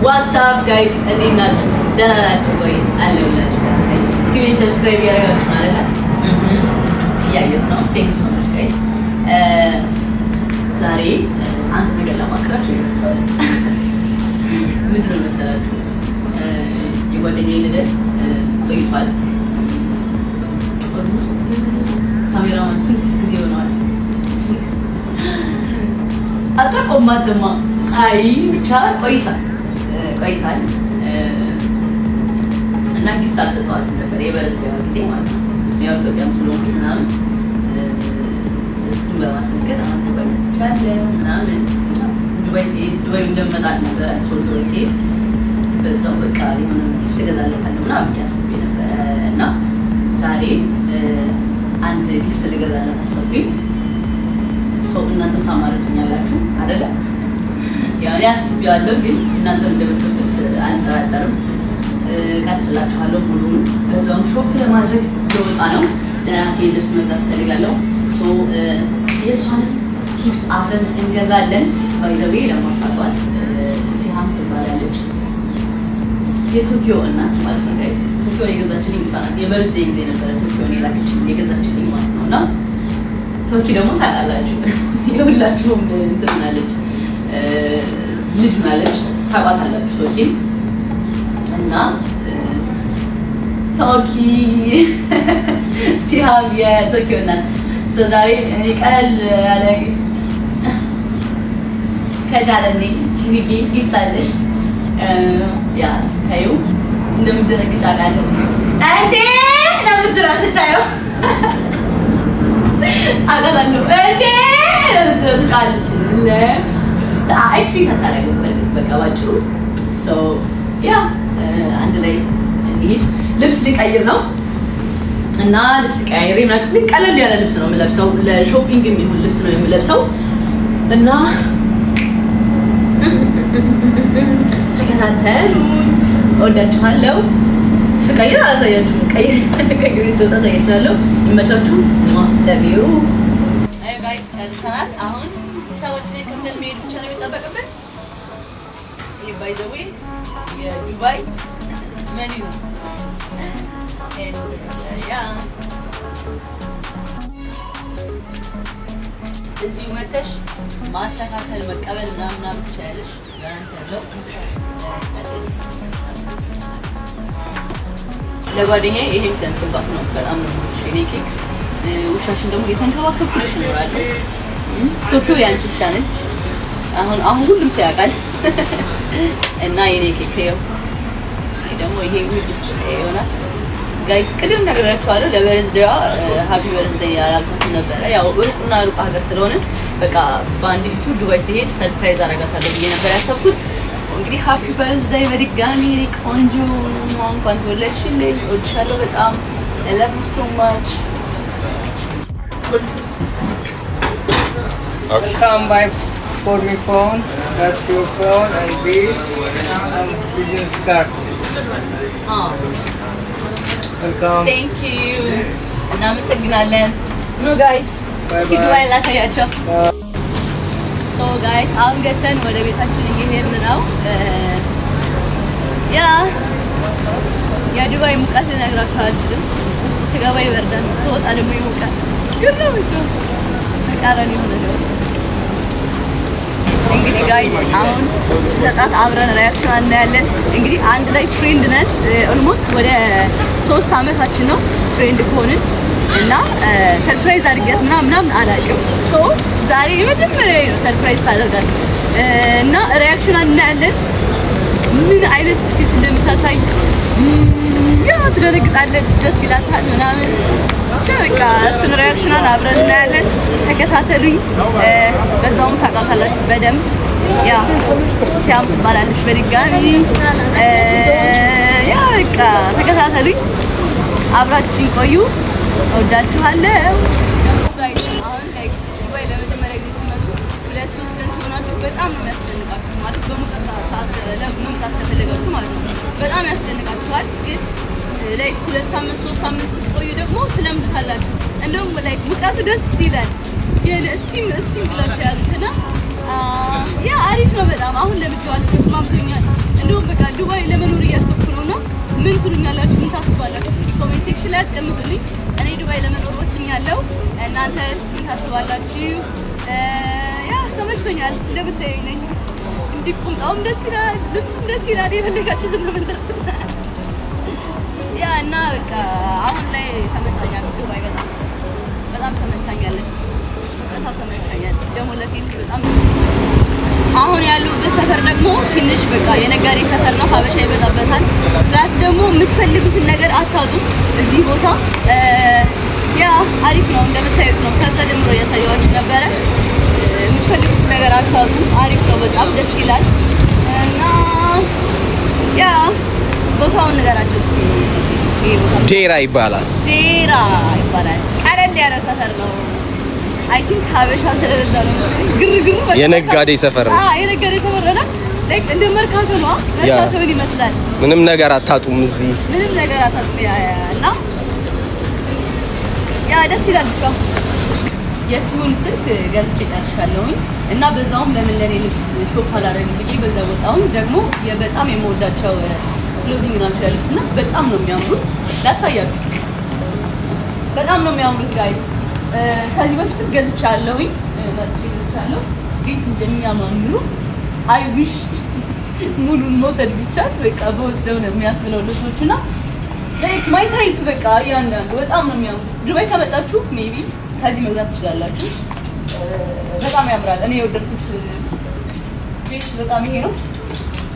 ዋትስአፕ ጋይስ እንዴት ናችሁ? ደህና ናችሁ ወይ? አለሁላችሁ። ቲቪ ሰብስክራይብ ያደረጋችሁ አይደለ? እያየሁት ነው። ቴንክ ዩ ሶ ማች ጋይስ። ዛሬ አንድ ነገር ለማክራችሁ ይመጣል። ምንድን ነው መሰላችሁ? የጓደኛዬ ልደት ቆይቷል። ኦልሞስት ካሜራማን ስንት ጊዜ ሆነዋል? አታቆማትማ። አይ ብቻ ቆይቷል እና ጊፍት አሰጠዋት ነበር የበረዝዴዋ ጊዜ ማለት ነው። ያው ኢትዮጵያም ስለሆንኩኝ ምናምን እሱን በማስመልከት አሁን ዱባይ መጥቻለሁ ምናምን ዱባይ እንደምመጣ ነበረ ዱባይ ሲሄድ በዛው በቃ የሆነ ጊፍት እገዛለታለሁ ምናምን እያስቤ ነበረ እና ዛሬ አንድ ጊፍት ልገዛላት አሰብኩኝ። ሰው እናንተም ታማርጡኛላችሁ አይደለ? ያው ያስብያለሁ ግን እናንተ እንደምትወዱት አልጠራጠርም። ቀስላችኋለሁ ሙሉውን በዛውም ሾፕ ለማድረግ ልወጣ ነው። ለራሴ ልብስ መግዛት እፈልጋለሁ። የእሷን ጊፍት አብረን እንገዛለን። ባይዘዌ ለማፋቷት ሲሃም ትባላለች። የቶኪዮ እናት ማለት ነው ጋይስ። ቶኪዮን የገዛችልኝ እሷ ናት። የበርዝዴ ጊዜ ነበረ ቶኪዮን የላከችልኝ የገዛችልኝ ማለት ነው። እና ቶኪ ደግሞ ታውቃላችሁ የሁላችሁም እንትን ናለች ልጅ ናለች ታውቃታላችሁ ቶኪን እና ቶኪ ሲሃም የቶኪዮ እናት ዛሬ እኔ ቀለል ያለ ጊፍት ከቻለኔ ሲኒጌ ጊፍት አለሽ ያ ስታዩ እንደምትደነግጭ አውቃለሁ። እንዴ እንደምትራ ስታዩ አውቃለሁ። እንዴ እንደምትጫለች ኤክስፔክት አታደርግም በርግጥ በቃ ባጭሩ። ያ አንድ ላይ እንሂድ። ልብስ ሊቀይር ነው እና ልብስ ቀያይሬ ምናምን ቀለል ያለ ልብስ ነው የምለብሰው። ለሾፒንግ የሚሆን ልብስ ነው የምለብሰው እና ተከታተሉ። እወዳችኋለሁ። ስቀይር አላሳያችሁም። ቀይሬ ስወጣ አሳያችኋለሁ። ይመቻችሁ። ለቪው አይ ጋይስ ጨርሰናል። አሁን ሰዎችን ከፍለን መሄድ ብቻ ነው የሚጠበቅብን። ይሄ ባይ ዘ ዌይ የዱባይ መኒ ነው። ያ እዚሁ መተሽ ማስተካከል መቀበል ምናምን ትችላለሽ። ጋራንቲ ያለው ለጓደኛዬ ይሄ ሰንስባት ነው። በጣም ነው ሼኔ ኬክ። ውሻሽን ደግሞ የተንከባከብኩሽ ነው አይደል? ቶኪዮ ያንቺ ውሻ ነች። አሁን ሁሉም ሰው ያውቃል። እና የኔ ኬክ ነው ደግሞ ይሄ ውድ ውስጥ ይሆናል ጋይስ። ቅድም ነግራችኋለሁ ለበርዝዴዋ ሃፒ በርዝዴይ ያላልኩት ነበረ። ያው ሩቅና ሩቅ ሀገር ስለሆነ በቃ በአንድ ጊዜ ዱባይ ሲሄድ ሰርፕራይዝ አደርጋታለሁ ብዬ ነበር ያሰብኩት። እንግዲህ ሃፒ በርዝዴይ በድጋሚ ቆንጆ እንኳን ተወለድሽልኝ። እወድሻለሁ በጣም I love you so much. Come by for my phone. That's your phone and bill and business card. Oh. Welcome. Thank you. እናመሰግናለን። ኑ ጋይስ እስኪ ዱባይ ላሳያቸው። ጋይስ አሁን ገዝተን ወደ ቤታችን እየሄድን ነው። የዱባይ ሙቀት ልነግራችሁ አልችልም። ስገባ ይበርዳል፣ ስወጣ ደግሞ ይሞቃል። ግን ነው ተቃራኒ ሆነ ነው። እንግዲህ ጋይስ አሁን ስሰጣት አብረን ሪአክሽን እናያለን። እንግዲህ አንድ ላይ ፍሬንድ ነን። ኦልሞስት ወደ 3 አመታችን ነው ፍሬንድ ከሆንን እና ሰርፕራይዝ አድርጊያት ምናምን አላውቅም። ዛሬ የመጀመሪያ ነው ሰርፕራይዝ ሳደርጋት እና ሪአክሽን እናያለን። ምን አይነት ፊት እንደምታሳይ ትደነግጣለች፣ ደስ ይላታል ምናምን ብቻ በቃ እሱን ሪአክሽኗን አብረን እናያለን። ተከታተሉኝ። በዛውም ታውቃታላችሁ በደንብ ሲያም ትባላለች በድጋሚ በቃ ተከታተሉኝ፣ አብራችሁኝ ቆዩ። እወዳችኋለሁ። አሁን ዱባይ ለመጀመሪያ ጊዜ ስትመጡ 2-3 ቀን ሲሆናችሁ በጣም ነው የሚያስጨንቃችሁ። ማለት በሙቀት ሰዓት ለመምጣት ከፈለጋችሁ ማለት ነው በጣም ያስጨንቃችኋል። ግን ላይክ 2 ሳምንት 3 ሳምንት ስትቆዩ ደግሞ ትለምዱታላችሁ። እንደውም ላይክ ሙቀቱ ደስ ይላል። ስቲም ብላችሁ ያዙትና ያ አሪፍ ነው በጣም። አሁን ለምትዋል ተስማምቶኛል። እንደውም ምን ትሉኛላችሁ? ምን ታስባላችሁ? ኮሜንት ሴክሽን ላይ አስቀምጡልኝ። እኔ ዱባይ ለመኖር ወስኛለሁ። እናንተስ ምን ታስባላችሁ? ያ ተመችቶኛል። እንደምታዩኝ ነኝ። እንዲህ ቁምጣውም ደስ ይላል፣ ልብሱም ደስ ይላል። የፈለጋችሁትን መመለስ ያ እና በቃ አሁን ላይ ተመችቶኛል። ዱባይ በጣም ተመችታኛለች። በጣም ተመችታኛለች። ደግሞ ለሴት ልጅ በጣም አሁን ያለሁበት ሰፈር ደግሞ ትንሽ በቃ የነጋዴ ሰፈር ነው። ሀበሻ ይበዛበታል። ፕላስ ደግሞ የምትፈልጉትን ነገር አታጡም እዚህ ቦታ። ያ አሪፍ ነው፣ እንደምታዩት ነው። ከዛ ጀምሮ እያሳየኋችሁ ነበረ። የምትፈልጉትን ነገር አታጡም። አሪፍ ነው፣ በጣም ደስ ይላል። እና ያ ቦታውን ንገራቸው እስኪ። ዴራ ይባላል። ዴራ ይባላል። ቀለል ያለ ሰፈር ነው። አይ ቲንክ ሀበሻ ስለበዛ ነው ግርግሩ። የነጋዴ ሰፈር ነው። የነጋዴ ሰፈር ነው። ላይክ እንደ መርካቶ ነው። መርካቶ ምን ይመስላል? ምንም ነገር አታጡም እዚህ፣ ምንም ነገር አታጡም። እና ያ ደስ ይላል። ብቻ የሲሆን ስልክ ገዝቼ ጨርሻለሁኝ እና በዛውም ለምን ለኔ ልብስ ሾፕ አላደረግም ብዬ በዛ ወጣሁኝ። ደግሞ በጣም የምወዳቸው ክሎዚንግ ናቸው ያሉት እና በጣም ነው የሚያምሩት። ላሳያችሁ። በጣም ነው የሚያምሩት ጋይስ። ከዚህ በፊት ገዝቻለሁኝ ገዝቻለሁ። ግን እንደሚያማምሩ አይ ዊሽ ሙሉን መውሰድ ቢቻል በቃ በወስደው ነው የሚያስብለው ልብሶችና ላይክ ማይ ታይፕ በቃ ያንዳንዱ በጣም ነው የሚያምሩ። ዱባይ ከመጣችሁ ሜቢ ከዚህ መግዛት ትችላላችሁ። በጣም ያምራል። እኔ የወደድኩት ቤት በጣም ይሄ ነው።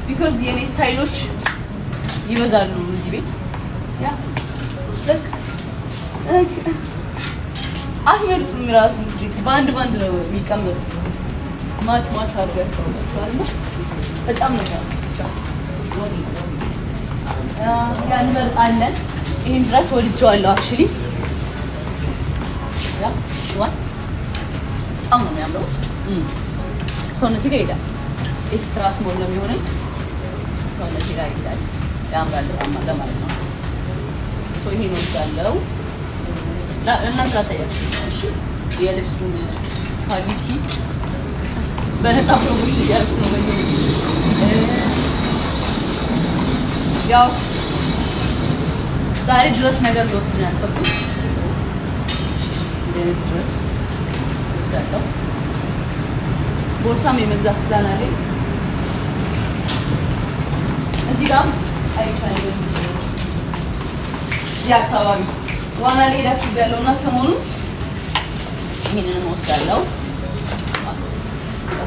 ቢኮዝ የኔ ስታይሎች ይበዛሉ እዚህ ቤት። ያ አትመርጡም ራሱ ባንድ ነው የሚቀመጡት። ማች አድርገህ ተወጣጣለ። በጣም ነው ያ እንመርጣለን። ይሄን ድረስ ወድጄዋለሁ አክቹሊ። ያ ሲዋን በጣም ነው የሚያምረው። ሰውነቴ ጋር ይሄዳል። ኤክስትራ ስሞል ነው የሚሆነኝ። ሰውነቴ ጋር ይሄዳል። ያምራል በጣም ለማለት ነው። ሶ ይሄን ወስዳለሁ። እናንተ ላሳያችሁ እሺ። የልብሱን ኳሊቲ በነፃ ፕሮሞሽን እያደረኩ ነው። ያው ዛሬ ድረስ ነገር ልወስድ ነው ያሰብኩት። ድረስ ወስዳለሁ። ቦርሳም የመግዛት ፕላን አለኝ። እዚህ ጋር አይቻለሁ። እዚህ አካባቢ ዋና ላይ ዳስያለሁ እና ሰሞኑን ይሄንን ወስዳለሁ።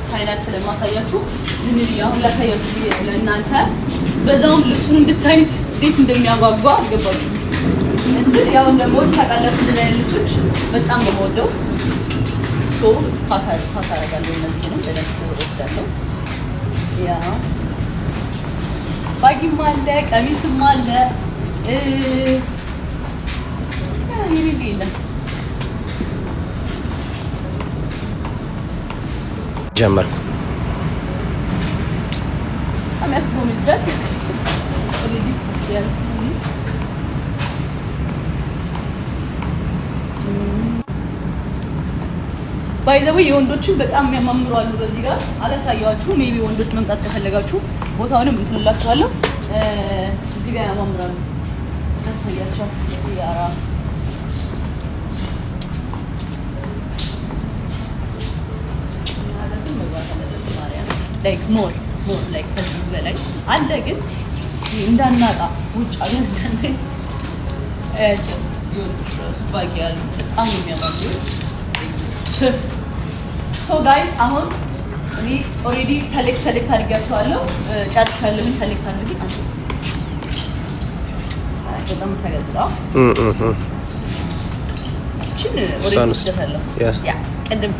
ፋይናል ስለማሳያችሁ ዝም ብዬ አሁን ላሳያችሁ ለእናንተ በዛውም ልብሱን እንድታዩት እንዴት እንደሚያጓጓ አልገባችሁ። እንትን ያው ደግሞ ታውቃላችሁ ስለ ልብሶች በጣም ነው የምወደው። ሶ ፓታ አደርጋለሁ። እነዚህ ነው በደንብ ወስዳለሁ። ያ ባጊም አለ፣ ቀሚስም አለ። ጀመርኩ ባይዘው የወንዶችን በጣም የሚያማምሩ አሉ። በዚህ ጋር አላሳያችሁ። ሜቢ ወንዶች መምጣት ከፈለጋችሁ ቦታውንም እንትላችኋለሁ። እዚህ ጋር ያማምራሉ። አላሳያችሁ ያራ ላይክ ሞር ላይክ ከዚህ በላይ አለ። ግን እንዳናጣ ውጭ አገር ባጊያሉ በጣም የሚያማምሩ። ሶ ጋይስ አሁን እኔ ኦልሬዲ ሰሌክት አድርጊያቸዋለሁ። ጨርሻለሁ። ሰሌክት አድርጊ በጣም ተገልጣው እቺን ኦልሬዲ ደፈለሁ ያ ቀደም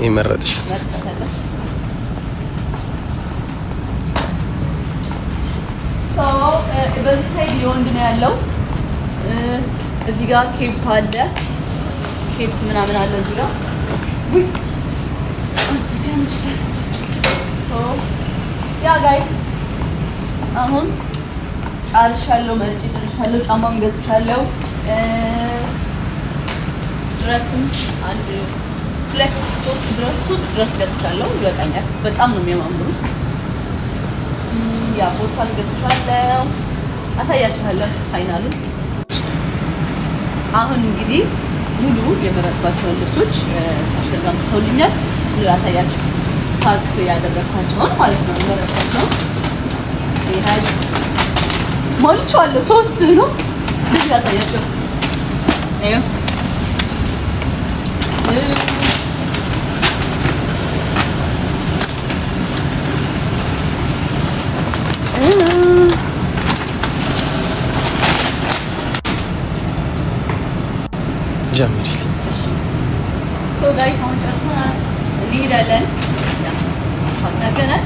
ይመረጥሽ በዚህ ሳይድ የወንድ ነው ያለው። እዚህ ጋር ኬፕ አለ፣ ኬፕ ምናምን አለ እዚህ ጋር። ያ ጋይስ አሁን ጨርሻለሁ፣ መርጬ ጨርሻለሁ። ጫማም ገዝቻለሁ። ድረስም አንድ ሁለት ሶስት ድረስ ገዝቻለሁ። ይበቃኛል። በጣም ነው የሚያማምሩት። ያ ቦርሳም ገዝቻለሁ። አሳያችኋለሁ ፋይናሉን። አሁን እንግዲህ ሙሉ የመረጥኳቸውን ልብሶች አሸጋም ተውልኛል። አሳያችሁ ፓክ ያደረኳቸውን ማለት ነው። የመረጥኳቸውን ይሄን ሞልቼዋለሁ። 3 ነው እንደዚህ አሳያችሁ። አዩ ጀምሪ ሶ ጋይስ አሁን ጨርሰናል። እንሄዳለን ታገናል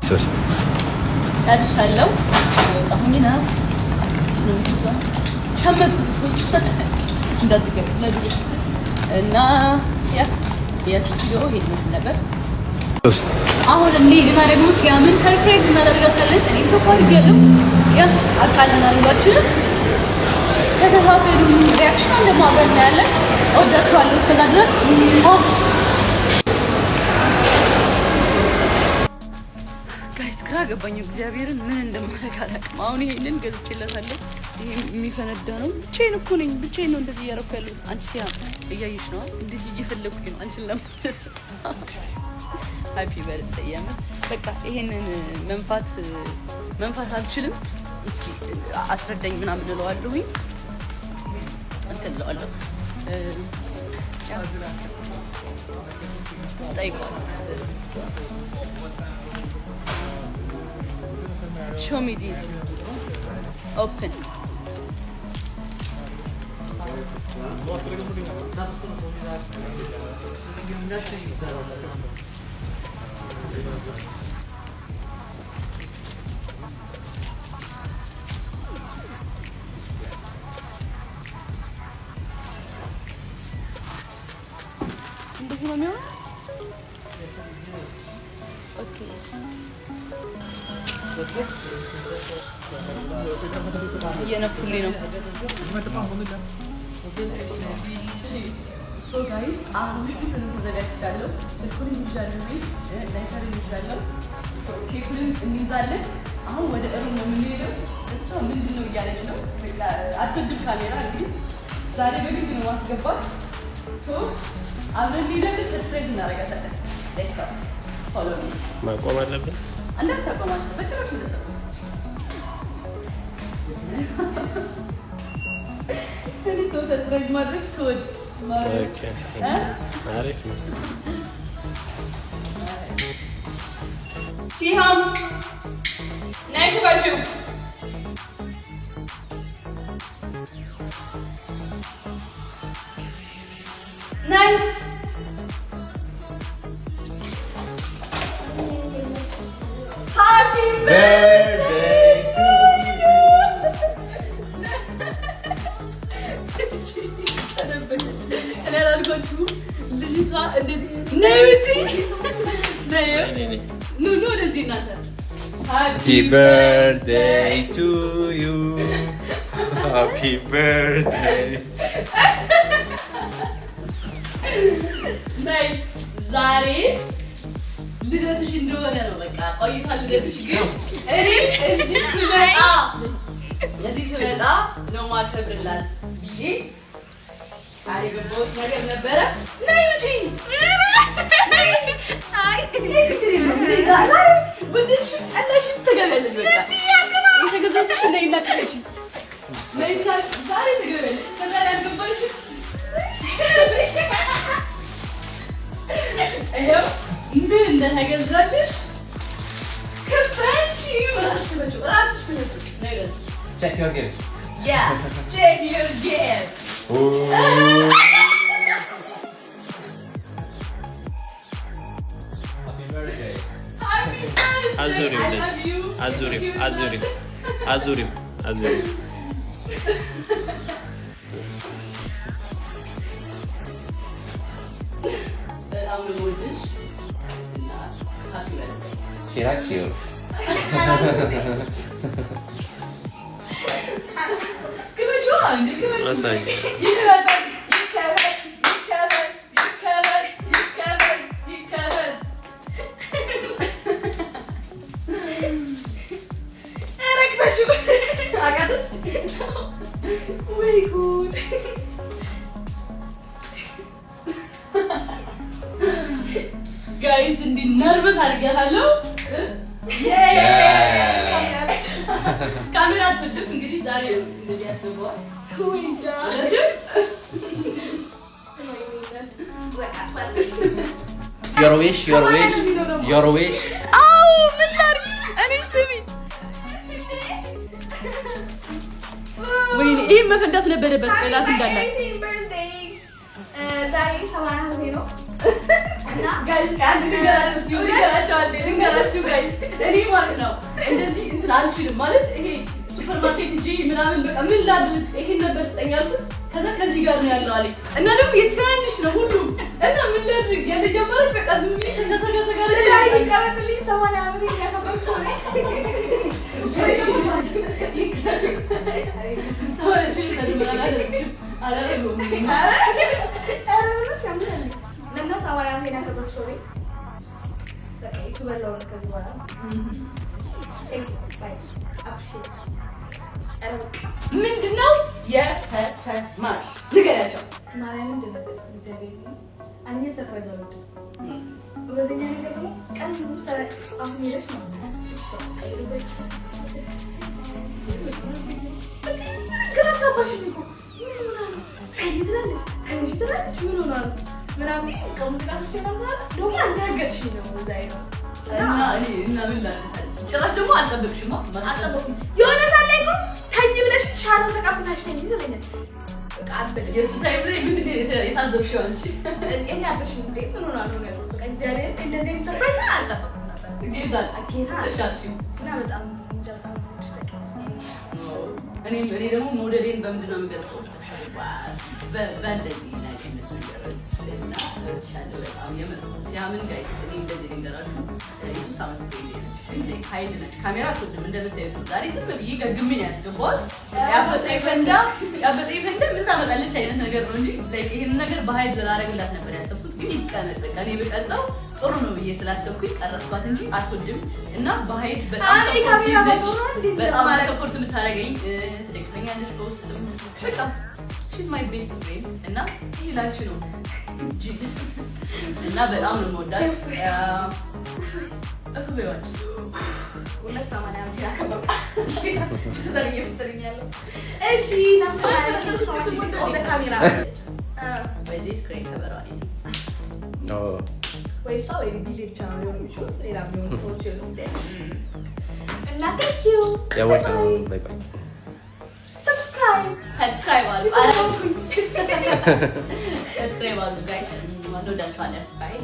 3 ጨርሻለሁ። ወጣሁኝ ነው ሸመትኩት እንዳትገጭ እና ያ ቪዲዮ ሄድ መስል ነበር። 3 አሁን እንሂድና ደግሞ ሲያምን ሰርፕራይዝ እናደርጋታለን። እኔ ተቋርጥ ያለው ያ አካልና አሉባችንም ተከታተሉ። ሪአክሽን ደግሞ አብረን እናያለን። እወዳችኋለሁ። እስከዛ ድረስ ጋይስ ግራ ገባኝ። እግዚአብሔርን ምን እንደማደርግ አላውቅም። አሁን ይሄንን ገዝቼላታለሁ። ይሄ የሚፈነዳ ነው። ብቻዬን እኮ ነኝ። ብቻዬን ነው እንደዚህ እያደረኩ ያለሁት። አንቺ ሲያ እያየሽ ነው። እንደዚህ እየፈለኩኝ ነው አንቺን ለማስደሰት። ሃፒ በርዝዴይ የምር በቃ ይሄንን መንፋት አልችልም። እስኪ አስረዳኝ ምናምን እለዋለሁኝ እንትን እለዋለሁ ጠይቀዋለሁ። show me this open እንደዚህ ነው የሚሆነው። ኦኬ እየነፉልኝ ነው። ሶ ጋይስ አሁን ተዘጋጅቻለሁ። ስልኩን ይዣለሁ፣ ላይተር ይዣለሁ፣ ኬኩን እንይዛለን። አሁን ወደ እሩም ነው የምንሄደው። እሷ ምንድን ነው እያለች ነው። በቃ አትወድም ካሜራ። እንግዲህ ዛሬ በግድ ነው ማስገባት። ሶ አብረን እንሄዳለን። ሰርፕራይዝ እናደርጋታለን። ሌትስ ጎ ፎሎ ሚ። ማቆም አለብን። እንዳታቆማት በጭራሽ እንዳታቆም። እኔ ሰው ሰርፕራይዝ ማድረግ ስወድ ኦኬ አሪፍ ነው። ሲሃም ናይስ ባችሁ ናይስ Happy birthday to you. እኔ አላልኳችሁም? ልጅቷ እንደዚህ ነይ ውጪ ኑ ወደዚህ እናንተ። Happy birthday to you. Happy birthday. ነይ ዛሬ ልደትሽ እንደሆነ ነው። በቃ ቆይታ ልደትሽ ግን እኔ እዚህ ስመጣ ነው ማከብርላት ብዬ ዛሬ በቦት ነገር ነበረ። ነይ ውጪ ውድሽ ቀለሽም ትገቢያለሽ። በቃ የተገዛብሽ ነይና ክፈቺ። ነይና ዛሬ ትገቢያለሽ። ከዛሬ አልገባሽም። ይኸው ምን እንደተገዛልሽ ክፈቺ። ራስሽ ክፈቺ። Check your gift. Yeah, check your gift. Happy birthday. Happy birthday. Azurim, I love you. Azurim. በጣም ነው የምወድሽ እና happy birthday. She likes you. Masay. very cool. Guys, እንዴ ነርቨስ አድርጋለሁ። ካሜራ ትድፍ እንግዲህ ዛሬ እንደዚህ ያስገባዋል። ወይጃ Your wish. አው ምን ላድርግ? እኔም ስሚ ወይኔ ይሄ መፈንዳት ነበረበት። ቀላት እንዳለ ዛሬ 70 ነው እና ጋይስ አንድ ልንገራችሁ ጋይስ እኔ ማለት ነው እንደዚህ እንትን አልችልም ማለት ይሄ ሱፐርማርኬት ሂጂ ምናምን በቃ ምን ላድርግ ይሄን ነበር ስጠኝ አልኩት። ከዛ ከዚህ ጋር ነው ያለው አለኝ እና ደግሞ የትናንሽ ነው ሁሉም እና ምን ላድርግ ያለ ጀመረ በቃ ዝም ብዬ ሰጋሰጋ ላይ ይቀበልልኝ 70 ዓመት ያከበርኩ ነው ምንድነው የተማር ንገራቸው ማርያም ምንድነው እግዚአብሔር አንዴ ሰርፕራይዝ አሉት ወደኛ ነገር ደግሞ ቀን ሙሉ ሰራ አሁን ይለሽ ነው ጭራሽ ደግሞ አልጠበቅሽማ የሆነ ሳለ እኮ ተኝ ብለሽ ሻለው ተቀብታሽ ተኝ ይለኛል። በቃ አበለ የሱ ታይም ላይ ምንድን ነው የታዘብሽው አንቺ? እኔ አበሽ እንዴ ምን ሆነ ነው ያለው? በቃ እግዚአብሔር እንደዚህ ተፈራ አልጠበቅኩም ነበር። ጌታ እሻችሁ እና በጣም እንጀራ እኔ ደግሞ መውደዴን በምንድን ነው የምገልጸው? በእንደዚህ እና ሻለ በጣም የምር ሲያምን ጋር እኔ እንደዚህ ልንገራችሁ ኢየሱስ አመት እንዴ ኃይል ነች ካሜራ አትወድም እንደምታዩት ዛሬ ዝም ብዬ ገግሜን ያስገባዋል ያበጠኝ ፈንዳ ምን ታመጣለች አይነት ነገር ነው እንጂ ላይክ ይሄን ነገር በኃይል ላደርግላት ነበር ያሰብኩት ግን ይቀመጥ በቃ እኔ በቀርጸው ጥሩ ነው ብዬ ስላሰብኩኝ ቀረጽኳት እንጂ አትወድም እና በኃይል በጣም ሰፖርት የምታደርገኝ ትደግፈኛለች በውስጥም በቃ she's my best friend እና ይላችሁ ነው እና በጣም ነው የምወዳት እፍበዋል ሁለት 80 ዓመት ያከበርኩ ዛሬ የምትሰሪኛለሁ እሺ ለምን ወደ ካሜራ በዚህ ስክሪን ከበራው ወይ ሰው ቢዚ ብቻ ነው የሚሆነው ሌላ ምን ሰዎች ይሉት እና thank you You're welcome. Bye bye. subscribe አሉ subscribe አሉ guys እንወዳችኋለን bye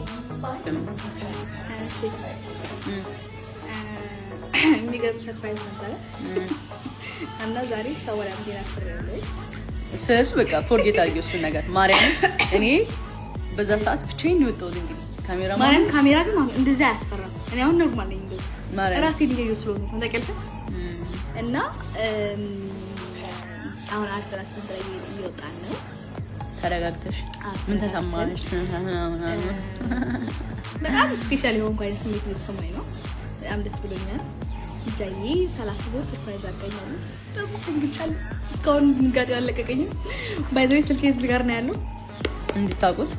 እሺ የሚገርም ሰርፕራይዝ ነበረ እና ዛሬ ሰወራ እንዴና ፍሬያለሁ ስለሱ በቃ ፎርጌት አድርጊው እሱን ነገር ማርያም እኔ በዛ ሰዓት ብቻዬን ወጣሁ እንግዲህ ካሜራ ግን እንደዛ ያስፈራል እኔ አሁን ኖርማል ነኝ እንደዚህ ራሴ ሊገዩ ስለሆነ እንደቀልሽ እና አሁን አርተራት ላይ እየወጣን ነው ተረጋግተሽ ምን ተሰማሽ በጣም ስፔሻል የሆንኩ አይነት ስሜት የተሰማኝ ነው በጣም ደስ ብሎኛል ጃዬ 30 ብር ሰርፕራይዝ አድርጋኛለች በጣም እንግጫል እስካሁን ድንጋጤ አለቀቀኝም ባይዘው ስልኬ እዚህ ጋር ነው ያለው እንድታውቁት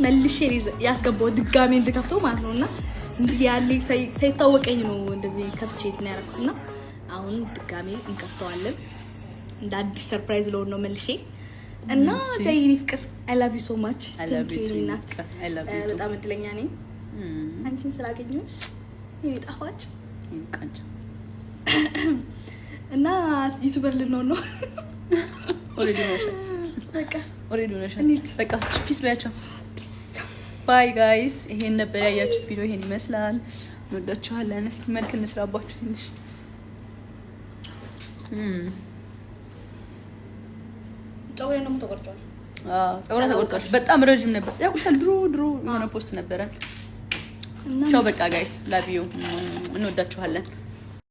መልሼ ያስገባው ድጋሜ እንድከፍተው ማለት ነውና እንዲህ ያለ ሳይታወቀኝ ነው እንደዚህ ከፍቼ ነው ያደረኩትና አሁን ድጋሜ እንከፍተዋለን እንደ አዲስ ሰርፕራይዝ ለሆነ ነው መልሼ እና ጃይኒ ፍቅር I love you so much I love you too I love you በጣም እድለኛ ነኝ አንቺን ስላገኘሁሽ የኔ ጣፋጭ ይንቀጭ እና ዩቲዩበር ልንሆን ነው ኦሬዲ ነሽ በቃ ፒስ በያቸው ባይ ጋይስ ይሄን ነበር ያያችሁት ቪዲዮ ይሄን ይመስላል እንወዳችኋለን እስኪ መልክ እንስራባችሁ ትንሽ ጸጉሬን ደግሞ ተቆርጧል ጸጉሬ ተቆርጧል በጣም ረጅም ነበር ያቁሻል ድሮ የሆነ ፖስት ነበረ ቻው በቃ ጋይስ ላቭ ዩ እንወዳችኋለን